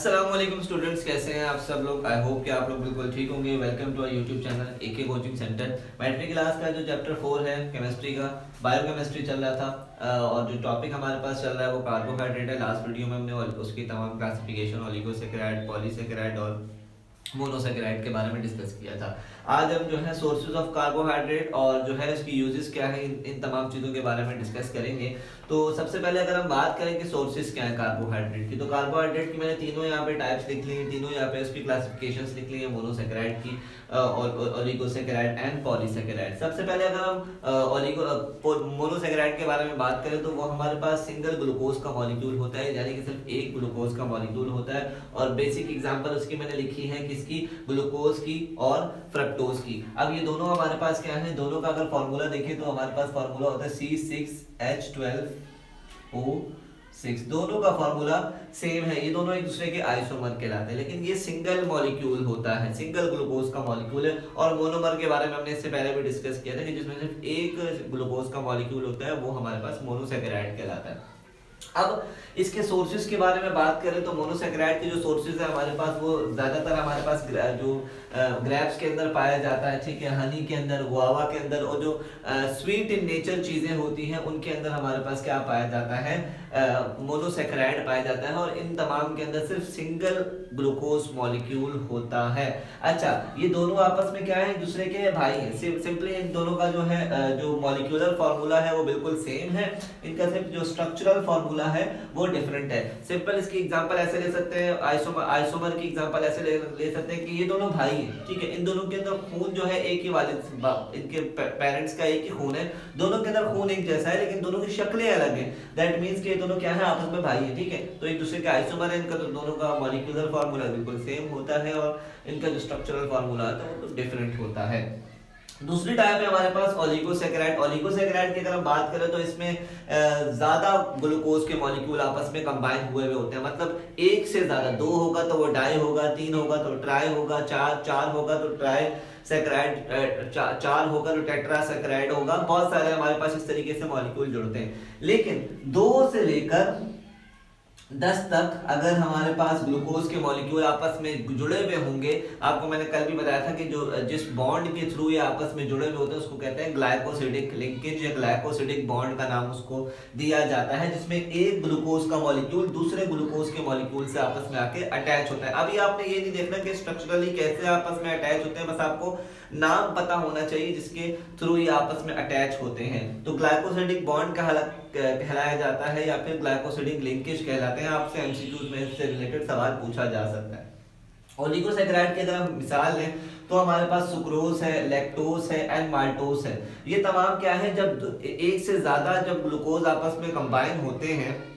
अस्सलाम स्टूडेंट्स, कैसे हैं आप सब लोग। आई होप कि आप लोग बिल्कुल ठीक होंगे। Welcome to our YouTube channel AK coaching centre. Matric class का जो चैप्टर 4 है केमिस्ट्री का, बायोकेमिस्ट्री चल रहा था और जो टॉपिक हमारे पास चल रहा है वो कार्बोहाइड्रेट है। लास्ट वीडियो में हमने उसकी तमाम क्लासिफिकेशन, ओलिगोसैकेराइड, पॉलीसैकेराइड और मोनोसैकेराइड के बारे में डिस्कस किया था। आज हम जो है सोर्सेज ऑफ कार्बोहाइड्रेट और जो है इसकी यूजेस क्या है, इन तमाम चीज़ों के बारे में डिस्कस करेंगे। तो सबसे पहले अगर हम बात करें कि सोर्सेज क्या है कार्बोहाइड्रेट की, तो कार्बोहाइड्रेट की मैंने तीनों यहाँ पे टाइप्स लिख ली हैं, तीनों यहाँ पे उसकी क्लासिफिकेशंस लिख ली है, मोनोसैकेराइड की और ओलिगोसैकेराइड एंड पॉलीसैकेराइड। सबसे पहले अगर हम मोनोसैकेराइड के बारे में बात करें तो वो हमारे पास सिंगल ग्लूकोज का मॉलिक्यूल होता है, यानी कि सिर्फ एक ग्लूकोज का मॉलिक्यूल होता है। और बेसिक एग्जांपल उसकी मैंने लिखी है किसकी, ग्लूकोज की और फ्रक्टोज की। अब ये दोनों हमारे पास क्या है, दोनों का अगर फॉर्मूला देखें तो हमारे पास फॉर्मूला होता है C6H12O6। दोनों का फॉर्मूला सेम है, ये दोनों एक दूसरे के आइसोमर कहलाते हैं, लेकिन ये सिंगल मॉलिक्यूल होता है, सिंगल ग्लूकोज का मॉलिक्यूल है। और मोनोमर के बारे में हमने इससे पहले भी डिस्कस किया था कि जिसमें सिर्फ एक ग्लूकोज का मॉलिक्यूल होता है, वो हमारे पास मोनोसैकेराइड कहलाता है। अब इसके सोर्सेज के बारे में बात करें तो मोनोसैकेराइड के जो सोर्सेज है हमारे पास, वो ज्यादातर हमारे पास जो ग्रेप्स के अंदर पाया जाता है, ठीक है, हनी के अंदर, गुआवा के अंदर, और जो स्वीट इन नेचर चीजें होती हैं उनके अंदर हमारे पास क्या पाया जाता है, मोनोसैकेराइड पाया जाता है। और इन तमाम के अंदर सिर्फ सिंगल ग्लूकोज मॉलिक्यूल होता है। अच्छा, ये दोनों आपस में क्या है, एक दूसरे के भाई हैं। सिंपली इन दोनों का जो है जो मॉलिक्यूलर फॉर्मूला है वो बिल्कुल सेम है, इनका सिर्फ जो स्ट्रक्चरल फॉर्मूला है वो डिफरेंट है। सिंपल इसकी एग्जांपल ऐसे ले सकते हैं, आइसोमर की एग्जांपल ऐसे ले सकते हैं कि ये दोनों भाई हैं, ठीक है, इन दोनों के अंदर खून जो है एक ही वालिद, इनके पेरेंट्स का एक ही खून है, दोनों के अंदर खून एक जैसा है, लेकिन दोनों की शक्लें अलग हैं। दैट मींस कि ये दोनों क्या है, आपस में भाई हैं, ठीक है। तो एक दूसरे के आइसोमर है, इनका तो दोनों का मॉलिक्यूलर फार्मूला बिल्कुल सेम होता है और इनका जो स्ट्रक्चरल फार्मूला है तो वो डिफरेंट होता है। दूसरी टाइप है हमारे पास ओलिगोसैकेराइड। ओलिगोसैकेराइड की अगर हम बात करें तो इसमें ज्यादा ग्लूकोज के मॉलिक्यूल आपस में कंबाइन हुए होते हैं, मतलब एक से ज्यादा, दो होगा तो वो डाई होगा, तीन होगा तो ट्राई होगा, चार होगा तो ट्राई सैकेराइड, चार होगा तो टेट्रासैकेराइड होगा। बहुत सारे हमारे पास इस तरीके से मॉलिक्यूल जुड़ते हैं। लेकिन 2 से लेकर 10 तक अगर हमारे पास ग्लूकोज के मॉलिक्यूल आपस में जुड़े हुए होंगे, आपको मैंने कल भी बताया था कि जो जिस बॉन्ड के थ्रू ये आपस में जुड़े हुए होते हैं उसको कहते हैं ग्लाइकोसिडिक लिंकेज या ग्लाइकोसिडिक बॉन्ड का नाम उसको दिया जाता है, जिसमें एक ग्लूकोज का मॉलिक्यूल दूसरे ग्लूकोज के मॉलिक्यूल से आपस में आके अटैच होता है। अभी आपने ये नहीं देखना कि स्ट्रक्चरली कैसे आपस में अटैच होते हैं, बस आपको नाम पता होना चाहिए जिसके थ्रू ये आपस में अटैच होते हैं। तो ग्लाइकोसिडिक बॉन्ड कहलाया जाता है या फिर ग्लाइकोसिडिक लिंकेज कहलाते हैं। आपसे एमसीक्यूज में इससे रिलेटेड सवाल पूछा जा सकता है। ओलिगोसैकेराइड की अगर हम मिसाल लें तो हमारे पास सुक्रोज है, लैक्टोज है एंड माल्टोज है। ये तमाम क्या है, जब एक से ज्यादा जब ग्लूकोज आपस में कंबाइन होते हैं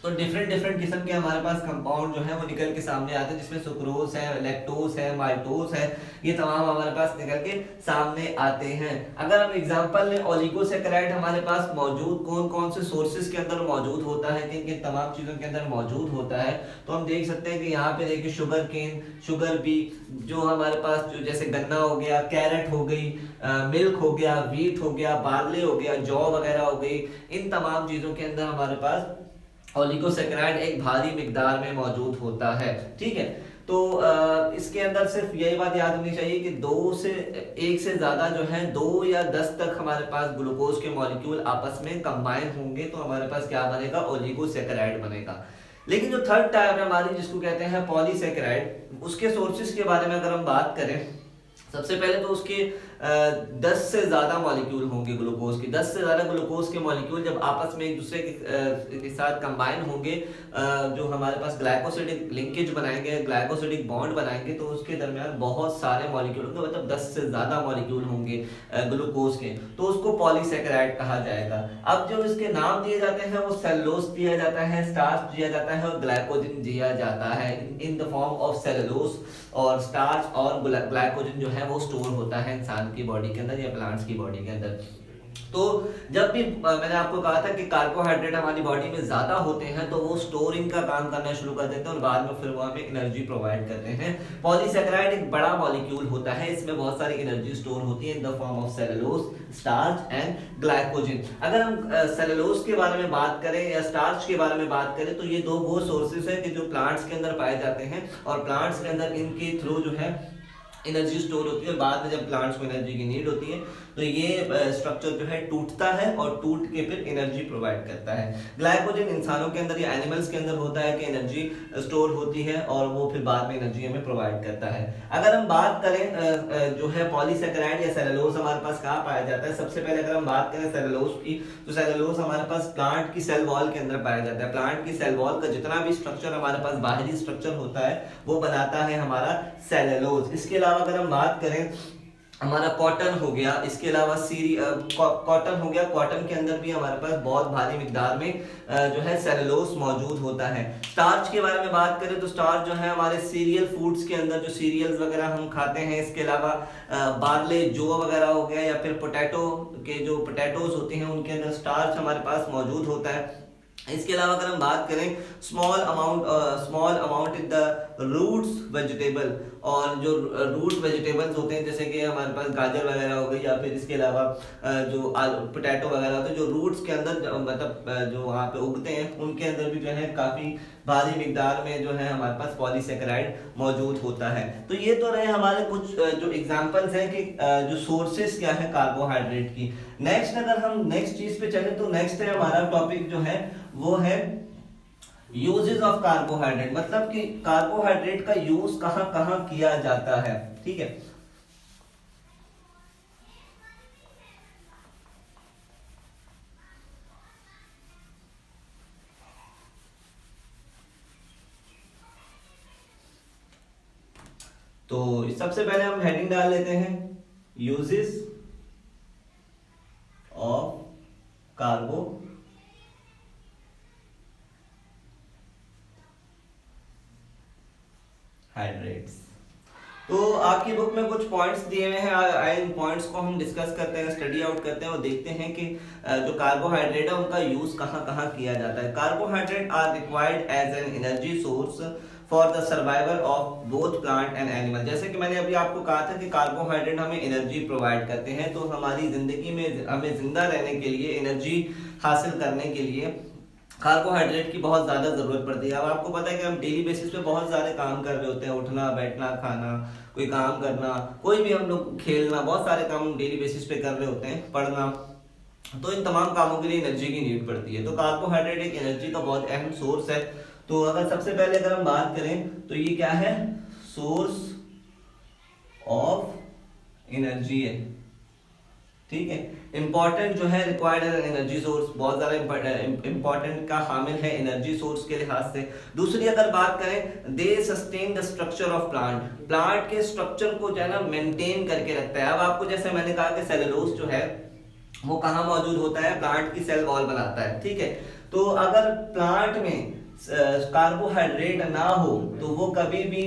तो डिफरेंट किस्म के हमारे पास कंपाउंड जो है वो निकल के सामने आते हैं, जिसमें सुक्रोज है, लैक्टोज है, माल्टोज है, ये तमाम हमारे पास निकल के सामने आते हैं। अगर हम एग्जांपल लें, ओलिगोसैकेराइड हमारे पास मौजूद कौन कौन से सोर्सेज के अंदर मौजूद होता है, किन किन तमाम चीजों के अंदर मौजूद होता है, तो हम देख सकते हैं कि यहाँ पे देखिए शुगर केन, शुगर बी, जो हमारे पास जो जैसे गन्ना हो गया, कैरेट हो गई, मिल्क हो गया, वीट हो गया, बार्ले हो गया, जौ वगैरह हो गई, इन तमाम चीजों के अंदर हमारे पास ओलिगोसैकेराइड एक भारी मिकदार में मौजूद होता है, ठीक है। तो इसके अंदर सिर्फ यही बात याद रखनी चाहिए कि 1 से ज्यादा जो है 2 या 10 तक हमारे पास ग्लूकोज के मॉलिक्यूल आपस में कंबाइन होंगे तो हमारे पास क्या बनेगा, ओलिगोसैकेराइड बनेगा। लेकिन जो थर्ड टाइप है हमारी, जिसको कहते हैं पॉलीसैकेराइड, उसके सोर्सेज के बारे में अगर हम बात करें, सबसे पहले तो उसके 10 से ज्यादा मॉलिक्यूल होंगे ग्लूकोज के। 10 से ज्यादा ग्लूकोज के मॉलिक्यूल जब आपस में एक दूसरे के साथ कंबाइन होंगे, जो हमारे पास ग्लाइकोसिडिक लिंकेज बनाएंगे, ग्लाइकोसिडिक बॉन्ड बनाएंगे, तो उसके दरमियान बहुत सारे मॉलिक्यूल होंगे, मतलब 10 से ज्यादा मॉलिक्यूल होंगे ग्लूकोज के, तो उसको पॉलीसैकेराइड कहा जाएगा। अब जो इसके नाम दिए जाते हैं वो सेलुलोज दिया जाता है, स्टार्च दिया जाता है और ग्लाइकोजन दिया जाता है, in the form of cellulose. और स्टार्च और ग्लाइकोजन जो है वो स्टोर होता है इंसान की बॉडी के अंदर या प्लांट्स की बॉडी के अंदर। तो जब भी मैंने आपको कहा था कि कार्बोहाइड्रेट हमारी बॉडी में ज्यादा होते हैं तो वो स्टोरिंग का काम करना शुरू कर देते हैं और बाद में फिर वो हमें एनर्जी प्रोवाइड करते हैं। पॉलीसेकेराइड एक बड़ा मॉलिक्यूल होता है, इसमें बहुत सारी एनर्जी स्टोर होती है in the form of cellulose, starch and glycogen. अगर हम सेलुलोज के बारे में बात करें या स्टार्च के बारे में बात करें तो ये दो वो सोर्सेस है कि जो प्लांट्स के अंदर पाए जाते हैं और प्लांट्स के अंदर इनके थ्रू जो है एनर्जी स्टोर होती है और बाद में जब प्लांट्स को एनर्जी की नीड होती है तो ये स्ट्रक्चर जो है टूटता है और टूट के फिर एनर्जी प्रोवाइड करता है। ग्लाइकोजन इंसानों के अंदर या एनिमल्स के अंदर होता है कि एनर्जी स्टोर होती है और वो फिर बाद में एनर्जी हमें प्रोवाइड करता है। अगर हम बात करें जो है पॉलीसेकेराइड या सेलुलोज हमारे पास कहाँ पाया जाता है, सबसे पहले अगर हम बात करें सेलुलोज की तो सेलुलोज हमारे पास प्लांट की सेल वॉल के अंदर पाया जाता है। प्लांट की सेल वॉल का जितना भी स्ट्रक्चर हमारे पास बाहरी स्ट्रक्चर होता है वो बनाता है हमारा सेलुलोज। इसके अलावा अगर हम बात करें हमारा कॉटन हो गया, इसके अलावा कॉटन हो गया, कॉटन के अंदर भी हमारे पास बहुत भारी मिकदार में जो है सेलुलोज मौजूद होता है। स्टार्च के बारे में बात करें तो स्टार्च जो है हमारे सीरियल फूड्स के अंदर जो सीरियल्स वगैरह हम खाते हैं, इसके अलावा बार्ले जो वगैरह हो गया या फिर पोटैटो के जो पोटैटोज होते हैं उनके अंदर स्टार्च हमारे पास मौजूद होता है। इसके अलावा अगर हम बात करें small amount in the roots vegetable, और जो रूट वेजिटेबल्स होते हैं जैसे कि हमारे पास गाजर वगैरह हो गई या फिर इसके अलावा जो पोटैटो वगैरह होते हैं जो रूट्स के अंदर मतलब जो वहाँ पे उगते हैं उनके अंदर भी जो है काफ़ी भारी मिकदार में जो है हमारे पास पॉलीसेकेराइड मौजूद होता है। तो ये तो रहे हमारे कुछ जो एग्जांपल्स हैं कि जो सोर्सेस क्या है कार्बोहाइड्रेट की। नेक्स्ट अगर हम नेक्स्ट चीज पे चले तो नेक्स्ट है हमारा टॉपिक जो है वो है यूजेस ऑफ कार्बोहाइड्रेट, मतलब कि कार्बोहाइड्रेट का यूज कहां कहां किया जाता है। ठीक है, तो सबसे पहले हम हेडिंग डाल लेते हैं यूजेस ऑफ कार्बोहाइड्रेट्स। तो आपकी बुक में कुछ पॉइंट्स दिए हुए हैं, इन पॉइंट्स को हम डिस्कस करते हैं, स्टडी आउट करते हैं और देखते हैं कि जो कार्बोहाइड्रेट है उनका यूज कहाँ कहाँ किया जाता है। Carbohydrate are required as an energy source for the survival of both plant and animal. जैसे कि मैंने अभी आपको कहा था कि कार्बोहाइड्रेट हमें एनर्जी प्रोवाइड करते हैं, तो हमारी जिंदगी में हमें जिंदा रहने के लिए, एनर्जी हासिल करने के लिए कार्बोहाइड्रेट की बहुत ज़्यादा ज़रूरत पड़ती है। अब आपको पता है कि हम डेली बेसिस पे बहुत सारे काम कर रहे होते हैं, उठना बैठना खाना, कोई काम करना, कोई भी हम लोग खेलना, बहुत सारे काम हम डेली बेसिस पे कर रहे होते हैं, पढ़ना, तो इन तमाम कामों के लिए एनर्जी की नीड पड़ती है। तो कार्बोहाइड्रेट एक एनर्जी का बहुत अहम सोर्स है। तो अगर सबसे पहले अगर हम बात करें तो ये क्या है, सोर्स ऑफ एनर्जी है। ठीक है, इंपॉर्टेंट जो है रिक्वायर्ड एनर्जी सोर्स, बहुत ज्यादा इंपॉर्टेंट का हामिल है एनर्जी सोर्स के लिहाज से। दूसरी अगर बात करें, they sustain the structure of plant, plant के स्ट्रक्चर को जो है ना मेंटेन करके रखता है। अब आपको जैसे मैंने कहा कि सेलुलोज जो है वो कहाँ मौजूद होता है, प्लांट की सेल वॉल बनाता है। ठीक है, तो अगर प्लांट में कार्बोहाइड्रेट ना हो तो वो कभी भी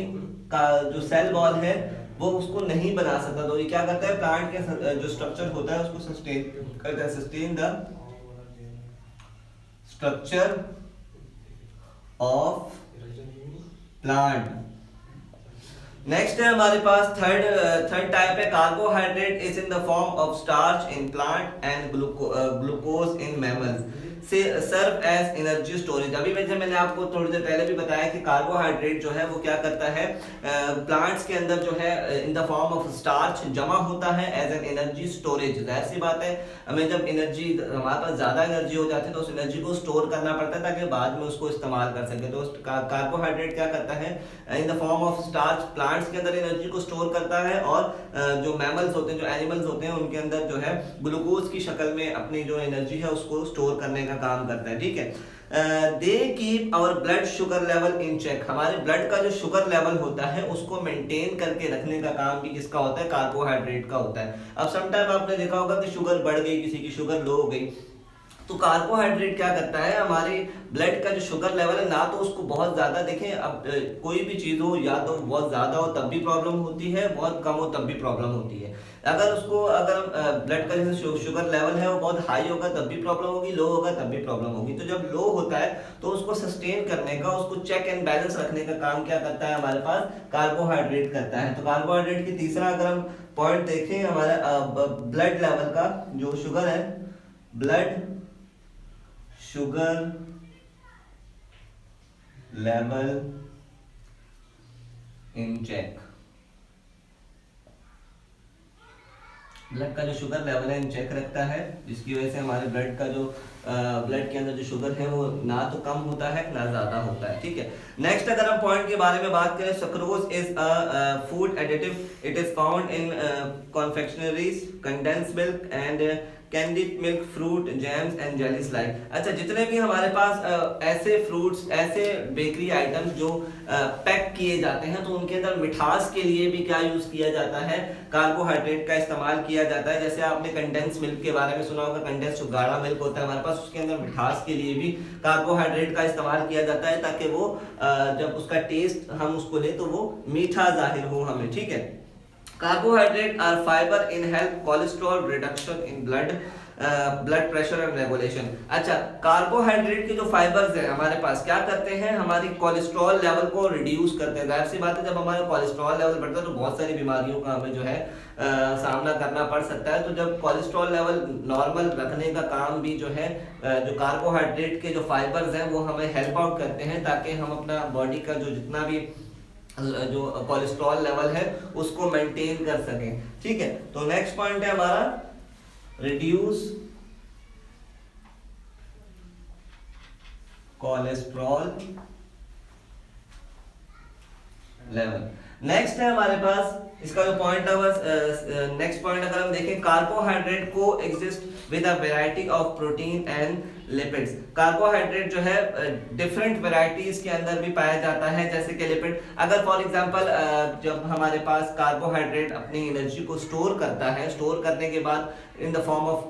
जो सेल वॉल है वो उसको नहीं बना सकता। तो ये क्या करता है, प्लांट के जो स्ट्रक्चर होता है उसको सस्टेन करता है, sustain the structure of plant. Next है हमारे पास थर्ड टाइप है, carbohydrate is in the form of starch in plant and glucose in mammals से सर्व एज एनर्जी स्टोरेज। अभी मैंने आपको थोड़ी देर पहले भी बताया कि कार्बोहाइड्रेट जो है वो क्या करता है, प्लांट्स के अंदर जो है in the form of starch जमा होता है एज एन एनर्जी स्टोरेज। जाहिर सी बात है, हमें जब एनर्जी हमारे पास ज्यादा एनर्जी हो जाती है तो उस एनर्जी को स्टोर करना पड़ता है ताकि बाद में उसको इस्तेमाल कर सके। तो कार्बोहाइड्रेट क्या करता है, in the form of starch plants के अंदर एनर्जी को स्टोर करता है और जो मैमल्स होते हैं, जो एनिमल्स होते हैं, उनके अंदर जो है ग्लूकोज की शक्ल में अपनी जो एनर्जी है उसको स्टोर करने का काम करता है। ठीक है, they keep our blood sugar level in check, हमारे ब्लड का जो शुगर लेवल होता है उसको मेंटेन करके रखने का काम भी किसका होता है, कार्बोहाइड्रेट का होता है। अब समटाइम आपने देखा होगा कि शुगर बढ़ गई, किसी की शुगर लो हो गई, तो कार्बोहाइड्रेट क्या करता है, हमारे ब्लड का जो शुगर लेवल है ना, तो उसको बहुत ज्यादा देखें, अब कोई भी चीज हो, या तो बहुत ज्यादा हो तब भी प्रॉब्लम होती है, बहुत कम हो तब भी प्रॉब्लम होती है। अगर उसको, अगर ब्लड का जैसे शुगर लेवल है वो बहुत हाई होगा तब भी प्रॉब्लम होगी, लो होगा तब भी प्रॉब्लम होगी। तो जब लो होता है तो उसको सस्टेन करने का, उसको चेक एंड बैलेंस रखने का काम क्या करता है हमारे पास, कार्बोहाइड्रेट करता है। तो कार्बोहाइड्रेट की तीसरा अगर हम पॉइंट देखें, हमारा ब्लड लेवल का जो शुगर है, blood sugar level in check, blood का जो शुगर लेवल है इन चेक रखता है, जिसकी वजह से हमारे ब्लड का जो ब्लड के अंदर जो शुगर है वो ना तो कम होता है ना ज्यादा होता है। ठीक है, नेक्स्ट अगर हम पॉइंट के बारे में बात करें, sucrose is a food additive, it is found in confectioneries, condensed milk and candied milk, fruit jams and jellies like. अच्छा, जितने भी हमारे पास ऐसे फ्रूट्स, ऐसे बेकरी आइटम्स जो पैक किए जाते हैं, तो उनके अंदर मिठास के लिए भी क्या यूज किया जाता है, कार्बोहाइड्रेट का इस्तेमाल किया जाता है। जैसे आपने कंडेंस मिल्क के बारे में सुना होगा, कंडेंस जो गाढ़ा मिल्क होता है हमारे पास, उसके अंदर मिठास के लिए भी कार्बोहाइड्रेट का इस्तेमाल किया जाता है, ताकि वो जब उसका टेस्ट हम उसको ले तो वो मीठा जाहिर हो हमें। ठीक है, carbohydrate are fiber in help cholesterol reduction in blood, blood pressure and regulation. अच्छा, कार्बोहाइड्रेट के जो फाइबर्स हैं हमारे पास क्या करते हैं, हमारी कोलेस्ट्रॉल लेवल को रिड्यूस करते हैं। जाहिर सी बात है, जब हमारा कोलेस्ट्रॉल लेवल बढ़ता है तो बहुत सारी बीमारियों का हमें जो है सामना करना पड़ सकता है। तो जब कोलेस्ट्रॉल लेवल नॉर्मल रखने का काम भी जो है जो कार्बोहाइड्रेट के जो फाइबर्स हैं वो हमें हेल्प आउट करते हैं, ताकि हम अपना बॉडी का जो जितना भी जो कोलेस्ट्रॉल लेवल है उसको मेंटेन कर सकें। ठीक है, तो नेक्स्ट पॉइंट है हमारा रिड्यूस कोलेस्ट्रॉल लेवल। नेक्स्ट है हमारे पास इसका जो पॉइंट है, नेक्स्ट पॉइंट अगर हम देखें, कार्बोहाइड्रेट को exist with a variety of protein and lipids. Carbohydrate जो है डिफरेंट वैरायटीज के अंदर भी पाया जाता है, जैसे कि लिपिड। अगर फॉर एग्जांपल जब हमारे पास कार्बोहाइड्रेट अपनी एनर्जी को स्टोर करता है, स्टोर करने के बाद in the form of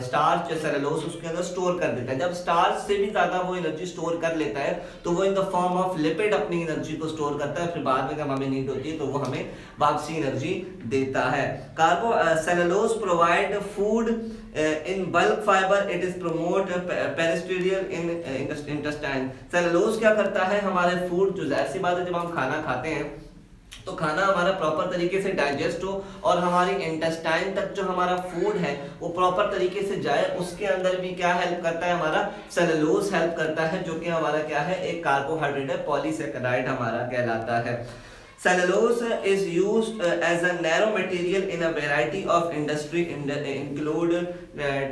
starch या सेलुलोज उसके अंदर स्टोर कर देता है। जब स्टार्च से भी ज्यादा वो एनर्जी स्टोर कर लेता है तो वो in the form of lipid अपनी एनर्जी को स्टोर करता है, फिर बाद में जब हमें नीड होती है तो वो हमें वापसी एनर्जी देता है। Cellulose provide food in bulk fibre, it is promote peristalsis in intestine. Cellulose क्या करता है, हमारे फूड जो, जाहिर सी बात है जब हम खाना खाते हैं तो खाना हमारा प्रॉपर तरीके से डाइजेस्ट हो और हमारी इंटेस्टाइन तक जो हमारा फूड है वो प्रॉपर तरीके से जाए, उसके अंदर भी क्या हेल्प करता है, हमारा सेलुलोज हेल्प करता है, जो कि हमारा क्या है, एक कार्बोहाइड्रेट है, पॉलीसेकेराइड हमारा कहलाता है। Cellulose is used as a narrow material in a variety of industry include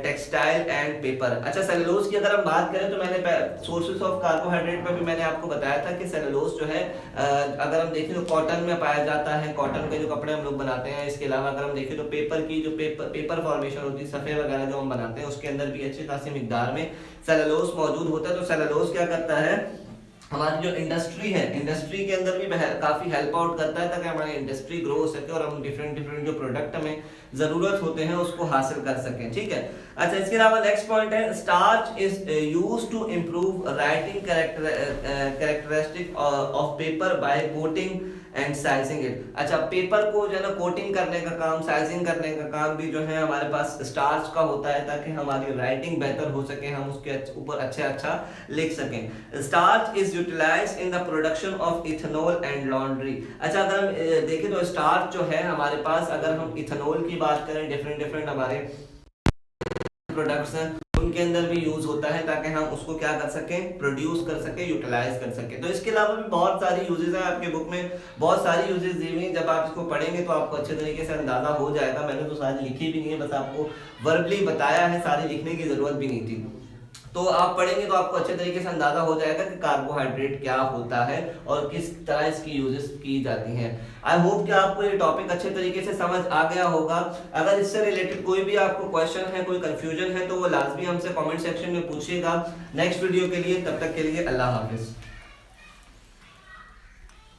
textile and paper। अच्छा, सेलुलोज की अगर हम बात करें तो मैंने सोर्सेस ऑफ कार्बोहाइड्रेट पर भी मैंने आपको बताया था कि सेलुलोज जो है अगर हम देखें तो कॉटन में पाया जाता है, कॉटन के जो कपड़े हम लोग बनाते हैं। इसके अलावा अगर हम देखें तो पेपर की जो पेपर फॉर्मेशन होती है, सफ़े वगैरह जो हम बनाते हैं, उसके अंदर भी अच्छी खासी मिकदार में सेलुलोज मौजूद होता है। तो सेलुलोज क्या करता है, हमारी जो इंडस्ट्री है, इंडस्ट्री के अंदर भी काफी हेल्प आउट करता है, ताकि हमारी इंडस्ट्री ग्रो हो सके और हम डिफरेंट डिफरेंट जो प्रोडक्ट हमें जरूरत होते हैं उसको हासिल कर सकें। ठीक है, अच्छा, इसके अलावा नेक्स्ट पॉइंट है, starch is used to improve writing characteristic of paper by coating and sizing it. अच्छा, पेपर को जो है ना कोटिंग करने का काम, साइजिंग करने का काम भी जो है हमारे पास स्टार्च का होता है, ताकि हमारी राइटिंग बेहतर हो सके, हम उसके ऊपर अच्छा लिख सकें। Starch is utilized in the production of ethanol and laundry. अच्छा, अगर हम देखें तो स्टार्च जो है हमारे पास, अगर हम इथेनॉल की बात करें, डिफरेंट हमारे प्रोडक्ट्स हैं उनके अंदर भी यूज होता है, ताकि हम उसको क्या कर सकें, प्रोड्यूस कर सकें, यूटिलाइज कर सकें। तो इसके अलावा भी बहुत सारी यूजेस हैं, आपके बुक में बहुत सारी यूजेस दी हुई हैं। जब आप इसको पढ़ेंगे तो आपको अच्छे तरीके से अंदाजा हो जाएगा। मैंने तो सारी लिखी भी नहीं है, बस आपको वर्बली बताया है, सारी लिखने की जरूरत भी नहीं थी। तो आप पढ़ेंगे तो आपको अच्छे तरीके से अंदाजा हो जाएगा कि कार्बोहाइड्रेट क्या होता है और किस तरह इसकी यूजेस की जाती हैं। आई होप कि आपको ये टॉपिक अच्छे तरीके से समझ आ गया होगा। अगर इससे रिलेटेड कोई भी आपको क्वेश्चन है, कोई कंफ्यूजन है, तो वो लाजमी हमसे कमेंट सेक्शन में पूछिएगा नेक्स्ट वीडियो के लिए। तब तक के लिए अल्लाह हाफिज।